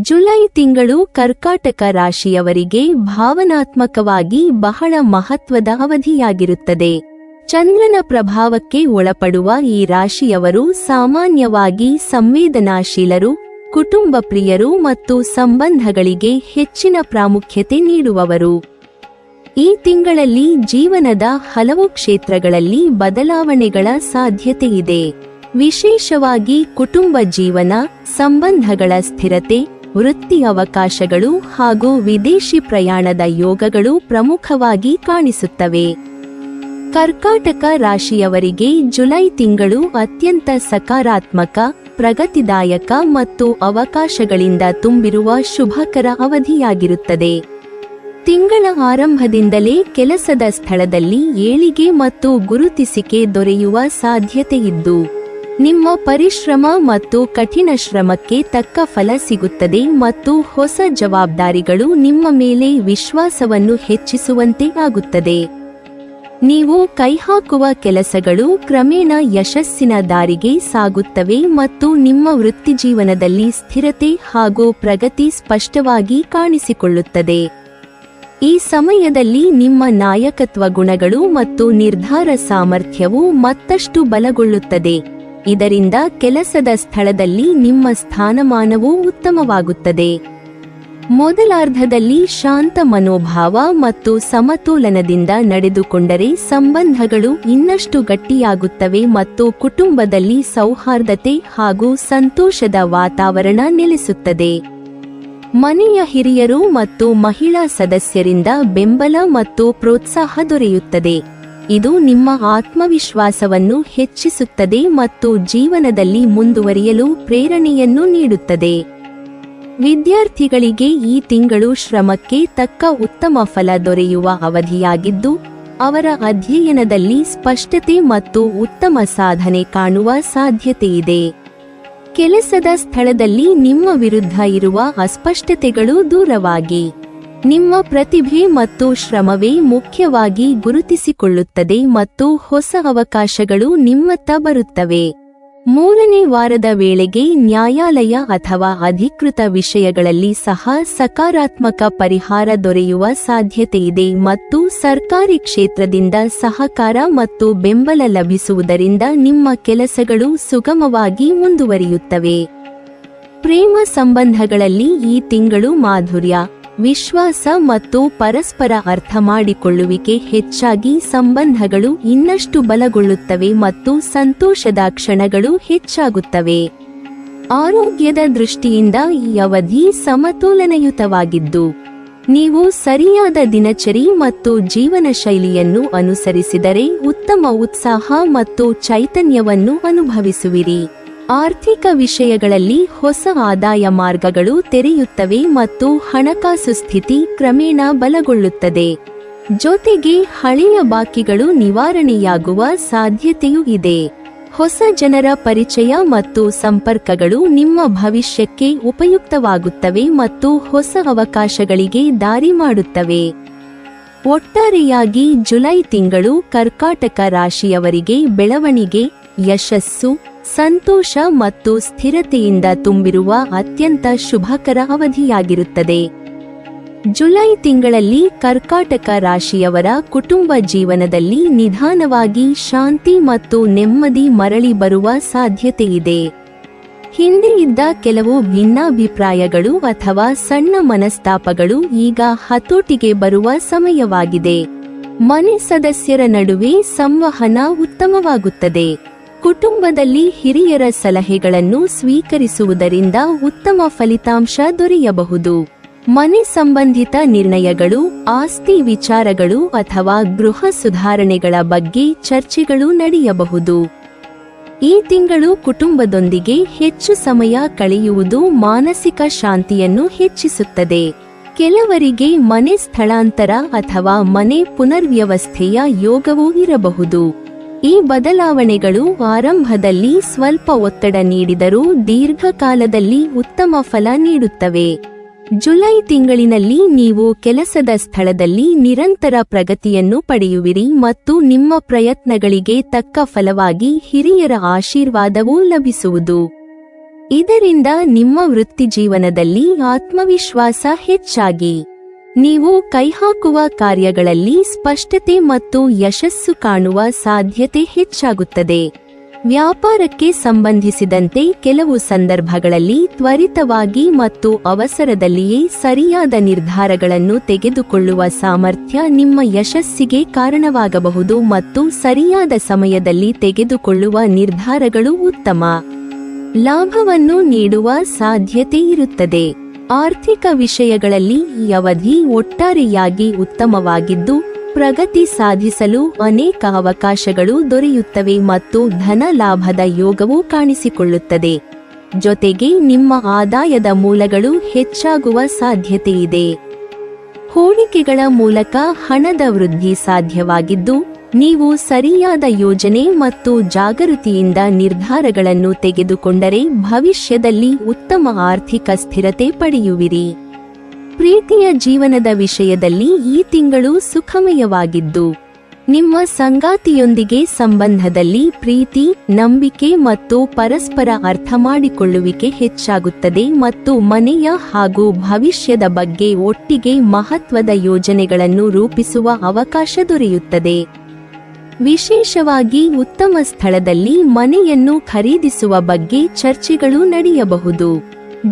July ತಿಂಗಳು ಕರ್ಕಾಟಕ ರಾಶಿಯವರಿಗೆ ಭಾವನಾತ್ಮಕವಾಗಿ ಬಹಳ ಮಹತ್ವದ ಅವಧಿಯಾಗಿರುತ್ತದೆ. ಚಂದ್ರನ ಪ್ರಭಾವಕ್ಕೆ ಒಳಪಡುವ ಈ ರಾಶಿಯವರು ಸಾಮಾನ್ಯವಾಗಿ ಸಂವೇದನಾಶೀಲರು, ಕುಟುಂಬ ಪ್ರಿಯರು ಮತ್ತು ಸಂಬಂಧಗಳಿಗೆ ಹೆಚ್ಚಿನ ಪ್ರಾಮುಖ್ಯತೆ ನೀಡುವವರು. ಈ ತಿಂಗಳಲ್ಲಿ ಜೀವನದ ಹಲವು ಕ್ಷೇತ್ರಗಳಲ್ಲಿ ಬದಲಾವಣೆಗಳ ಸಾಧ್ಯತೆಯಿದೆ. ವಿಶೇಷವಾಗಿ ಕುಟುಂಬ ಜೀವನ, ಸಂಬಂಧಗಳ ಸ್ಥಿರತೆ, ವೃತ್ತಿ ಅವಕಾಶಗಳು ಹಾಗೂ ವಿದೇಶಿ ಪ್ರಯಾಣದ ಯೋಗಗಳು ಪ್ರಮುಖವಾಗಿ ಕಾಣಿಸುತ್ತವೆ. ಕರ್ಕಾಟಕ ರಾಶಿಯವರಿಗೆ ಜುಲೈ ತಿಂಗಳು ಅತ್ಯಂತ ಸಕಾರಾತ್ಮಕ, ಪ್ರಗತಿದಾಯಕ ಮತ್ತು ಅವಕಾಶಗಳಿಂದ ತುಂಬಿರುವ ಶುಭಕರ ಅವಧಿಯಾಗಿರುತ್ತದೆ. ತಿಂಗಳ ಆರಂಭದಿಂದಲೇ ಕೆಲಸದ ಸ್ಥಳದಲ್ಲಿ ಏಳಿಗೆ ಮತ್ತು ಗುರುತಿಸಿಕೆ ದೊರೆಯುವ ಸಾಧ್ಯತೆಯಿದ್ದು, ನಿಮ್ಮ ಪರಿಶ್ರಮ ಮತ್ತು ಕಠಿಣ ಶ್ರಮಕ್ಕೆ ತಕ್ಕ ಫಲ ಸಿಗುತ್ತದೆ ಮತ್ತು ಹೊಸ ಜವಾಬ್ದಾರಿಗಳು ನಿಮ್ಮ ಮೇಲೆ ವಿಶ್ವಾಸವನ್ನು ಹೆಚ್ಚಿಸುವಂತೆ ಆಗುತ್ತದೆ. ನೀವು ಕೈಹಾಕುವ ಕೆಲಸಗಳು ಕ್ರಮೇಣ ಯಶಸ್ಸಿನ ದಾರಿಗೆ ಸಾಗುತ್ತವೆ ಮತ್ತು ನಿಮ್ಮ ವೃತ್ತಿಜೀವನದಲ್ಲಿ ಸ್ಥಿರತೆ ಹಾಗೂ ಪ್ರಗತಿ ಸ್ಪಷ್ಟವಾಗಿ ಕಾಣಿಸಿಕೊಳ್ಳುತ್ತದೆ. ಈ ಸಮಯದಲ್ಲಿ ನಿಮ್ಮ ನಾಯಕತ್ವ ಗುಣಗಳು ಮತ್ತು ನಿರ್ಧಾರ ಸಾಮರ್ಥ್ಯವು ಮತ್ತಷ್ಟು ಬಲಗೊಳ್ಳುತ್ತದೆ. ಇದರಿಂದ ಕೆಲಸದ ಸ್ಥಳದಲ್ಲಿ ನಿಮ್ಮ ಸ್ಥಾನಮಾನವೂ ಉತ್ತಮವಾಗುತ್ತದೆ. ಮೊದಲಾರ್ಧದಲ್ಲಿ ಶಾಂತ ಮನೋಭಾವ ಮತ್ತು ಸಮತೋಲನದಿಂದ ನಡೆದುಕೊಂಡರೆ ಸಂಬಂಧಗಳು ಇನ್ನಷ್ಟು ಗಟ್ಟಿಯಾಗುತ್ತವೆ ಮತ್ತು ಕುಟುಂಬದಲ್ಲಿ ಸೌಹಾರ್ದತೆ ಹಾಗೂ ಸಂತೋಷದ ವಾತಾವರಣ ನೆಲೆಸುತ್ತದೆ. ಮನೆಯ ಹಿರಿಯರು ಮತ್ತು ಮಹಿಳಾ ಸದಸ್ಯರಿಂದ ಬೆಂಬಲ ಮತ್ತು ಪ್ರೋತ್ಸಾಹ ದೊರೆಯುತ್ತದೆ. ಇದು ನಿಮ್ಮ ಆತ್ಮವಿಶ್ವಾಸವನ್ನು ಹೆಚ್ಚಿಸುತ್ತದೆ ಮತ್ತು ಜೀವನದಲ್ಲಿ ಮುಂದುವರಿಯಲು ಪ್ರೇರಣೆಯನ್ನು ನೀಡುತ್ತದೆ. ವಿದ್ಯಾರ್ಥಿಗಳಿಗೆ ಈ ತಿಂಗಳು ಶ್ರಮಕ್ಕೆ ತಕ್ಕ ಉತ್ತಮ ಫಲ ದೊರೆಯುವ ಅವಧಿಯಾಗಿದ್ದು, ಅವರ ಅಧ್ಯಯನದಲ್ಲಿ ಸ್ಪಷ್ಟತೆ ಮತ್ತು ಉತ್ತಮ ಸಾಧನೆ ಕಾಣುವ ಸಾಧ್ಯತೆಯಿದೆ. ಕೆಲಸದ ಸ್ಥಳದಲ್ಲಿ ನಿಮ್ಮ ವಿರುದ್ಧ ಇರುವ ಅಸ್ಪಷ್ಟತೆಗಳು ದೂರವಾಗಿ ನಿಮ್ಮ ಪ್ರತಿಭೆ ಮತ್ತು ಶ್ರಮವೇ ಮುಖ್ಯವಾಗಿ ಗುರುತಿಸಿಕೊಳ್ಳುತ್ತದೆ ಮತ್ತು ಹೊಸ ಅವಕಾಶಗಳು ನಿಮ್ಮತ್ತ ಬರುತ್ತವೆ. 3ನೇ ವಾರದ ವೇಳೆಗೆ ನ್ಯಾಯಾಲಯ ಅಥವಾ ಅಧಿಕೃತ ವಿಷಯಗಳಲ್ಲಿ ಸಹ ಸಕಾರಾತ್ಮಕ ಪರಿಹಾರ ದೊರೆಯುವ ಸಾಧ್ಯತೆಯಿದೆ ಮತ್ತು ಸರ್ಕಾರಿ ಕ್ಷೇತ್ರದಿಂದ ಸಹಕಾರ ಮತ್ತು ಬೆಂಬಲ ಲಭಿಸುವುದರಿಂದ ನಿಮ್ಮ ಕೆಲಸಗಳು ಸುಗಮವಾಗಿ ಮುಂದುವರಿಯುತ್ತವೆ. ಪ್ರೇಮ ಸಂಬಂಧಗಳಲ್ಲಿ ಈ ತಿಂಗಳು ಮಾಧುರ್ಯ, ವಿಶ್ವಾಸ ಮತ್ತು ಪರಸ್ಪರ ಅರ್ಥಮಾಡಿಕೊಳ್ಳುವಿಕೆ ಹೆಚ್ಚಾಗಿ ಸಂಬಂಧಗಳು ಇನ್ನಷ್ಟು ಬಲಗೊಳ್ಳುತ್ತವೆ ಮತ್ತು ಸಂತೋಷದ ಕ್ಷಣಗಳು ಹೆಚ್ಚಾಗುತ್ತವೆ. ಆರೋಗ್ಯದ ದೃಷ್ಟಿಯಿಂದ ಈ ಅವಧಿ ಸಮತೋಲನಯುತವಾಗಿದ್ದು, ನೀವು ಸರಿಯಾದ ದಿನಚರಿ ಮತ್ತು ಜೀವನ ಶೈಲಿಯನ್ನು ಅನುಸರಿಸಿದರೆ ಉತ್ತಮ ಉತ್ಸಾಹ ಮತ್ತು ಚೈತನ್ಯವನ್ನು ಅನುಭವಿಸುವಿರಿ. ಆರ್ಥಿಕ ವಿಷಯಗಳಲ್ಲಿ ಹೊಸ ಆದಾಯ ಮಾರ್ಗಗಳು ತೆರೆಯುತ್ತವೆ ಮತ್ತು ಹಣಕಾಸು ಸ್ಥಿತಿ ಕ್ರಮೇಣ ಬಲಗೊಳ್ಳುತ್ತದೆ. ಜೊತೆಗೆ ಹಳೆಯ ಬಾಕಿಗಳು ನಿವಾರಣೆಯಾಗುವ ಸಾಧ್ಯತೆಯೂ ಇದೆ. ಹೊಸ ಜನರ ಪರಿಚಯ ಮತ್ತು ಸಂಪರ್ಕಗಳು ನಿಮ್ಮ ಭವಿಷ್ಯಕ್ಕೆ ಉಪಯುಕ್ತವಾಗುತ್ತವೆ ಮತ್ತು ಹೊಸ ಅವಕಾಶಗಳಿಗೆ ದಾರಿ ಮಾಡುತ್ತವೆ. ಒಟ್ಟಾರೆಯಾಗಿ ಜುಲೈ ತಿಂಗಳು ಕರ್ಕಾಟಕ ರಾಶಿಯವರಿಗೆ ಬೆಳವಣಿಗೆ, ಯಶಸ್ಸು, ಸಂತೋಷ ಮತ್ತು ಸ್ಥಿರತೆಯಿಂದ ತುಂಬಿರುವ ಅತ್ಯಂತ ಶುಭಕರ ಅವಧಿಯಾಗಿರುತ್ತದೆ. ಜುಲೈ ತಿಂಗಳಲ್ಲಿ ಕರ್ಕಾಟಕ ರಾಶಿಯವರ ಕುಟುಂಬ ಜೀವನದಲ್ಲಿ ನಿಧಾನವಾಗಿ ಶಾಂತಿ ಮತ್ತು ನೆಮ್ಮದಿ ಮರಳಿ ಬರುವ ಸಾಧ್ಯತೆಯಿದೆ. ಹಿಂದೆ ಇದ್ದ ಕೆಲವು ಭಿನ್ನಾಭಿಪ್ರಾಯಗಳು ಅಥವಾ ಸಣ್ಣ ಮನಸ್ತಾಪಗಳು ಈಗ ಹತೋಟಿಗೆ ಬರುವ ಸಮಯವಾಗಿದೆ. ಮನೆ ಸದಸ್ಯರ ನಡುವೆ ಸಂವಹನ ಉತ್ತಮವಾಗುತ್ತದೆ. ಕುಟುಂಬದಲ್ಲಿ ಹಿರಿಯರ ಸಲಹೆಗಳನ್ನು ಸ್ವೀಕರಿಸುವುದರಿಂದ ಉತ್ತಮ ಫಲಿತಾಂಶ ದೊರೆಯಬಹುದು. ಮನೆ ಸಂಬಂಧಿತ ನಿರ್ಣಯಗಳು, ಆಸ್ತಿ ವಿಚಾರಗಳು ಅಥವಾ ಗೃಹ ಸುಧಾರಣೆಗಳ ಬಗ್ಗೆ ಚರ್ಚೆಗಳು ನಡೆಯಬಹುದು. ಈ ತಿಂಗಳು ಕುಟುಂಬದೊಂದಿಗೆ ಹೆಚ್ಚು ಸಮಯ ಕಳೆಯುವುದು ಮಾನಸಿಕ ಶಾಂತಿಯನ್ನು ಹೆಚ್ಚಿಸುತ್ತದೆ. ಕೆಲವರಿಗೆ ಮನೆ ಸ್ಥಳಾಂತರ ಅಥವಾ ಮನೆ ಪುನರ್ವ್ಯವಸ್ಥೆಯ ಯೋಗವೂ ಇರಬಹುದು. ಈ ಬದಲಾವಣೆಗಳು ಆರಂಭದಲ್ಲಿ ಸ್ವಲ್ಪ ಒತ್ತಡ ನೀಡಿದರೂ ದೀರ್ಘಕಾಲದಲ್ಲಿ ಉತ್ತಮ ಫಲ ನೀಡುತ್ತವೆ. ಜುಲೈ ತಿಂಗಳಿನಲ್ಲಿ ನೀವು ಕೆಲಸದ ಸ್ಥಳದಲ್ಲಿ ನಿರಂತರ ಪ್ರಗತಿಯನ್ನು ಪಡೆಯುವಿರಿ ಮತ್ತು ನಿಮ್ಮ ಪ್ರಯತ್ನಗಳಿಗೆ ತಕ್ಕ ಫಲವಾಗಿ ಹಿರಿಯರ ಆಶೀರ್ವಾದವೂ ಲಭಿಸುವುದು. ಇದರಿಂದ ನಿಮ್ಮ ವೃತ್ತಿಜೀವನದಲ್ಲಿ ಆತ್ಮವಿಶ್ವಾಸ ಹೆಚ್ಚಾಗಿ ನೀವು ಕೈಹಾಕುವ ಕಾರ್ಯಗಳಲ್ಲಿ ಸ್ಪಷ್ಟತೆ ಮತ್ತು ಯಶಸ್ಸು ಕಾಣುವ ಸಾಧ್ಯತೆ ಹೆಚ್ಚಾಗುತ್ತದೆ. ವ್ಯಾಪಾರಕ್ಕೆ ಸಂಬಂಧಿಸಿದಂತೆ ಕೆಲವು ಸಂದರ್ಭಗಳಲ್ಲಿ ತ್ವರಿತವಾಗಿ ಮತ್ತು ಅವಸರದಲ್ಲಿಯೇ ಸರಿಯಾದ ನಿರ್ಧಾರಗಳನ್ನು ತೆಗೆದುಕೊಳ್ಳುವ ಸಾಮರ್ಥ್ಯ ನಿಮ್ಮ ಯಶಸ್ಸಿಗೆ ಕಾರಣವಾಗಬಹುದು ಮತ್ತು ಸರಿಯಾದ ಸಮಯದಲ್ಲಿ ತೆಗೆದುಕೊಳ್ಳುವ ನಿರ್ಧಾರಗಳು ಉತ್ತಮ ಲಾಭವನ್ನು ನೀಡುವ ಸಾಧ್ಯತೆ ಇರುತ್ತದೆ. ಆರ್ಥಿಕ ವಿಷಯಗಳಲ್ಲಿ ಈ ಅವಧಿ ಒಟ್ಟಾರೆಯಾಗಿ ಉತ್ತಮವಾಗಿದ್ದು, ಪ್ರಗತಿ ಸಾಧಿಸಲು ಅನೇಕ ಅವಕಾಶಗಳು ದೊರೆಯುತ್ತವೆ ಮತ್ತು ಧನ ಲಾಭದ ಯೋಗವೂ ಕಾಣಿಸಿಕೊಳ್ಳುತ್ತದೆ. ಜೊತೆಗೆ ನಿಮ್ಮ ಆದಾಯದ ಮೂಲಗಳು ಹೆಚ್ಚಾಗುವ ಸಾಧ್ಯತೆಯಿದೆ. ಹೂಡಿಕೆಗಳ ಮೂಲಕ ಹಣದ ವೃದ್ಧಿ ಸಾಧ್ಯವಾಗಿದ್ದು, ನೀವು ಸರಿಯಾದ ಯೋಜನೆ ಮತ್ತು ಜಾಗೃತಿಯಿಂದ ನಿರ್ಧಾರಗಳನ್ನು ತೆಗೆದುಕೊಂಡರೆ ಭವಿಷ್ಯದಲ್ಲಿ ಉತ್ತಮ ಆರ್ಥಿಕ ಸ್ಥಿರತೆ ಪಡೆಯುವಿರಿ. ಪ್ರೀತಿಯ ಜೀವನದ ವಿಷಯದಲ್ಲಿ ಈ ತಿಂಗಳು ಸುಖಮಯವಾಗಿದ್ದು, ನಿಮ್ಮ ಸಂಗಾತಿಯೊಂದಿಗೆ ಸಂಬಂಧದಲ್ಲಿ ಪ್ರೀತಿ, ನಂಬಿಕೆ ಮತ್ತು ಪರಸ್ಪರ ಅರ್ಥಮಾಡಿಕೊಳ್ಳುವಿಕೆ ಹೆಚ್ಚಾಗುತ್ತದೆ ಮತ್ತು ಮನೆಯ ಹಾಗೂ ಭವಿಷ್ಯದ ಬಗ್ಗೆ ಒಟ್ಟಿಗೆ ಮಹತ್ವದ ಯೋಜನೆಗಳನ್ನು ರೂಪಿಸುವ ಅವಕಾಶ ದೊರೆಯುತ್ತದೆ. ವಿಶೇಷವಾಗಿ ಉತ್ತಮ ಸ್ಥಳದಲ್ಲಿ ಮನೆಯನ್ನು ಖರೀದಿಸುವ ಬಗ್ಗೆ ಚರ್ಚೆಗಳು ನಡೆಯಬಹುದು.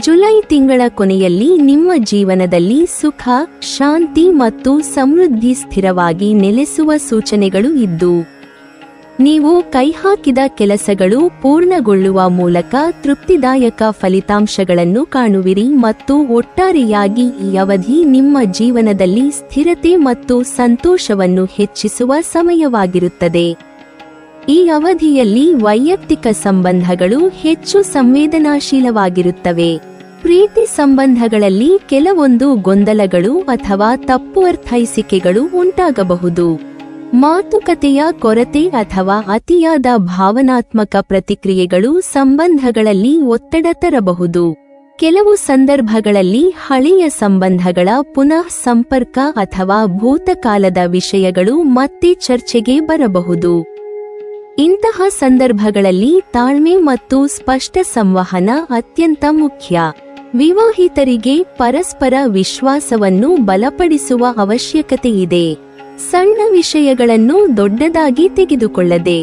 ಜುಲೈ ತಿಂಗಳ ಕೊನೆಯಲ್ಲಿ ನಿಮ್ಮ ಜೀವನದಲ್ಲಿ ಸುಖ, ಶಾಂತಿ ಮತ್ತು ಸಮೃದ್ಧಿ ಸ್ಥಿರವಾಗಿ ನೆಲೆಸುವ ಸೂಚನೆಗಳು ಇದ್ದು, ನೀವು ಕೈಹಾಕಿದ ಕೆಲಸಗಳು ಪೂರ್ಣಗೊಳ್ಳುವ ಮೂಲಕ ತೃಪ್ತಿದಾಯಕ ಫಲಿತಾಂಶಗಳನ್ನು ಕಾಣುವಿರಿ ಮತ್ತು ಒಟ್ಟಾರೆಯಾಗಿ ಈ ಅವಧಿ ನಿಮ್ಮ ಜೀವನದಲ್ಲಿ ಸ್ಥಿರತೆ ಮತ್ತು ಸಂತೋಷವನ್ನು ಹೆಚ್ಚಿಸುವ ಸಮಯವಾಗಿರುತ್ತದೆ. ಈ ಅವಧಿಯಲ್ಲಿ ವೈಯಕ್ತಿಕ ಸಂಬಂಧಗಳು ಹೆಚ್ಚು ಸಂವೇದನಾಶೀಲವಾಗಿರುತ್ತವೆ. ಪ್ರೀತಿ ಸಂಬಂಧಗಳಲ್ಲಿ ಕೆಲವೊಂದು ಗೊಂದಲಗಳು ಅಥವಾ ತಪ್ಪು ಅರ್ಥೈಸಿಕೆಗಳು ಉಂಟಾಗಬಹುದು. ಮಾತುಕತೆಯ ಕೊರತೆ ಅಥವಾ ಅತಿಯಾದ ಭಾವನಾತ್ಮಕ ಪ್ರತಿಕ್ರಿಯೆಗಳು ಸಂಬಂಧಗಳಲ್ಲಿ ಒತ್ತಡ ತರಬಹುದು. ಕೆಲವು ಸಂದರ್ಭಗಳಲ್ಲಿ ಹಳೆಯ ಸಂಬಂಧಗಳ ಪುನಃ ಸಂಪರ್ಕ ಅಥವಾ ಭೂತಕಾಲದ ವಿಷಯಗಳು ಮತ್ತೆ ಚರ್ಚೆಗೆ ಬರಬಹುದು. ಇಂತಹ ಸಂದರ್ಭಗಳಲ್ಲಿ ತಾಳ್ಮೆ ಮತ್ತು ಸ್ಪಷ್ಟ ಸಂವಹನ ಅತ್ಯಂತ ಮುಖ್ಯ. ವಿವಾಹಿತರಿಗೆ ಪರಸ್ಪರ ವಿಶ್ವಾಸವನ್ನು ಬಲಪಡಿಸುವ ಅವಶ್ಯಕತೆಯಿದೆ. ಸಣ್ಣ ವಿಷಯಗಳನ್ನು ದೊಡ್ಡದಾಗಿ ತೆಗೆದುಕೊಳ್ಳದೆ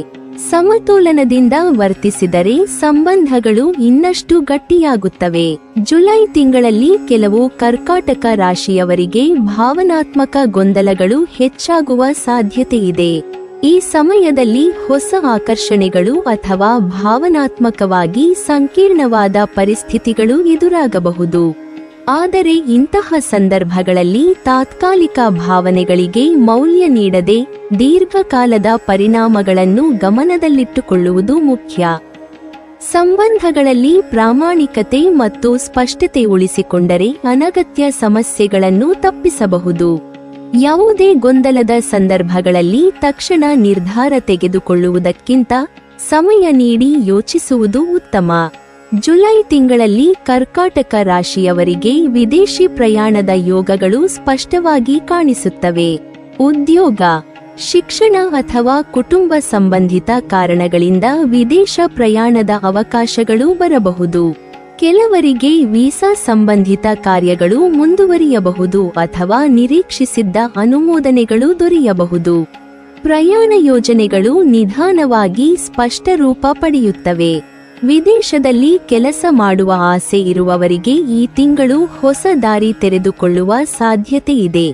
ಸಮತೋಲನದಿಂದ ವರ್ತಿಸಿದರೆ ಸಂಬಂಧಗಳು ಇನ್ನಷ್ಟು ಗಟ್ಟಿಯಾಗುತ್ತವೆ. ಜುಲೈ ತಿಂಗಳಲ್ಲಿ ಕೆಲವು ಕರ್ಕಾಟಕ ರಾಶಿಯವರಿಗೆ ಭಾವನಾತ್ಮಕ ಗೊಂದಲಗಳು ಹೆಚ್ಚಾಗುವ ಸಾಧ್ಯತೆಯಿದೆ. ಈ ಸಮಯದಲ್ಲಿ ಹೊಸ ಆಕರ್ಷಣೆಗಳು ಅಥವಾ ಭಾವನಾತ್ಮಕವಾಗಿ ಸಂಕೀರ್ಣವಾದ ಪರಿಸ್ಥಿತಿಗಳು ಎದುರಾಗಬಹುದು. ಆದರೆ ಇಂತಹ ಸಂದರ್ಭಗಳಲ್ಲಿ ತಾತ್ಕಾಲಿಕ ಭಾವನೆಗಳಿಗೆ ಮೌಲ್ಯ ನೀಡದೆ ದೀರ್ಘಕಾಲದ ಪರಿಣಾಮಗಳನ್ನು ಗಮನದಲ್ಲಿಟ್ಟುಕೊಳ್ಳುವುದು ಮುಖ್ಯ. ಸಂಬಂಧಗಳಲ್ಲಿ ಪ್ರಾಮಾಣಿಕತೆ ಮತ್ತು ಸ್ಪಷ್ಟತೆ ಉಳಿಸಿಕೊಂಡರೆ ಅನಗತ್ಯ ಸಮಸ್ಯೆಗಳನ್ನು ತಪ್ಪಿಸಬಹುದು. ಯಾವುದೇ ಗೊಂದಲದ ಸಂದರ್ಭಗಳಲ್ಲಿ ತಕ್ಷಣ ನಿರ್ಧಾರ ತೆಗೆದುಕೊಳ್ಳುವುದಕ್ಕಿಂತ ಸಮಯ ನೀಡಿ ಯೋಚಿಸುವುದು ಉತ್ತಮ. ಜುಲೈ ತಿಂಗಳಲ್ಲಿ ಕರ್ಕಾಟಕ ರಾಶಿಯವರಿಗೆ ವಿದೇಶಿ ಪ್ರಯಾಣದ ಯೋಗಗಳು ಸ್ಪಷ್ಟವಾಗಿ ಕಾಣಿಸುತ್ತವೆ. ಉದ್ಯೋಗ, ಶಿಕ್ಷಣ ಅಥವಾ ಕುಟುಂಬ ಸಂಬಂಧಿತ ಕಾರಣಗಳಿಂದ ವಿದೇಶ ಪ್ರಯಾಣದ ಅವಕಾಶಗಳು ಬರಬಹುದು. ಕೆಲವರಿಗೆ ವೀಸಾ ಸಂಬಂಧಿತ ಕಾರ್ಯಗಳು ಮುಂದುವರಿಯಬಹುದು ಅಥವಾ ನಿರೀಕ್ಷಿಸಿದ್ದ ಅನುಮೋದನೆಗಳು ದೊರೆಯಬಹುದು. ಪ್ರಯಾಣ ಯೋಜನೆಗಳು ನಿಧಾನವಾಗಿ ಸ್ಪಷ್ಟ ರೂಪ ಪಡೆಯುತ್ತವೆ. ವಿದೇಶದಲ್ಲಿ ಕೆಲಸ ಮಾಡುವ ಆಸೆ ಇರುವವರಿಗೆ ಈ ತಿಂಗಳು ಹೊಸ ದಾರಿ ತೆರೆದುಕೊಳ್ಳುವ ಸಾಧ್ಯತೆ ಇದೆ.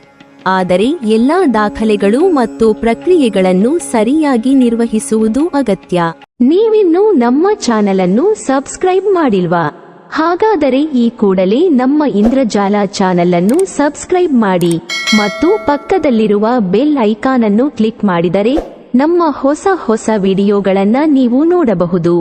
ಆದರೆ ಎಲ್ಲಾ ದಾಖಲೆಗಳು ಮತ್ತು ಪ್ರಕ್ರಿಯೆಗಳನ್ನು ಸರಿಯಾಗಿ ನಿರ್ವಹಿಸುವುದು ಅಗತ್ಯ. ನೀವಿನ್ನೂ ನಮ್ಮ ಚಾನೆಲ್ ಅನ್ನು ಸಬ್ಸ್ಕ್ರೈಬ್ ಮಾಡಿಲ್ವಾ? ಹಾಗಾದರೆ ಈ ಕೂಡಲೇ ನಮ್ಮ ಇಂದ್ರಜಾಲ ಚಾನೆಲ್ ಅನ್ನು ಸಬ್ಸ್ಕ್ರೈಬ್ ಮಾಡಿ ಮತ್ತು ಪಕ್ಕದಲ್ಲಿರುವ ಬೆಲ್ ಐಕಾನ್ ಅನ್ನು ಕ್ಲಿಕ್ ಮಾಡಿದರೆ ನಮ್ಮ ಹೊಸ ವಿಡಿಯೋಗಳನ್ನು ನೀವು ನೋಡಬಹುದು.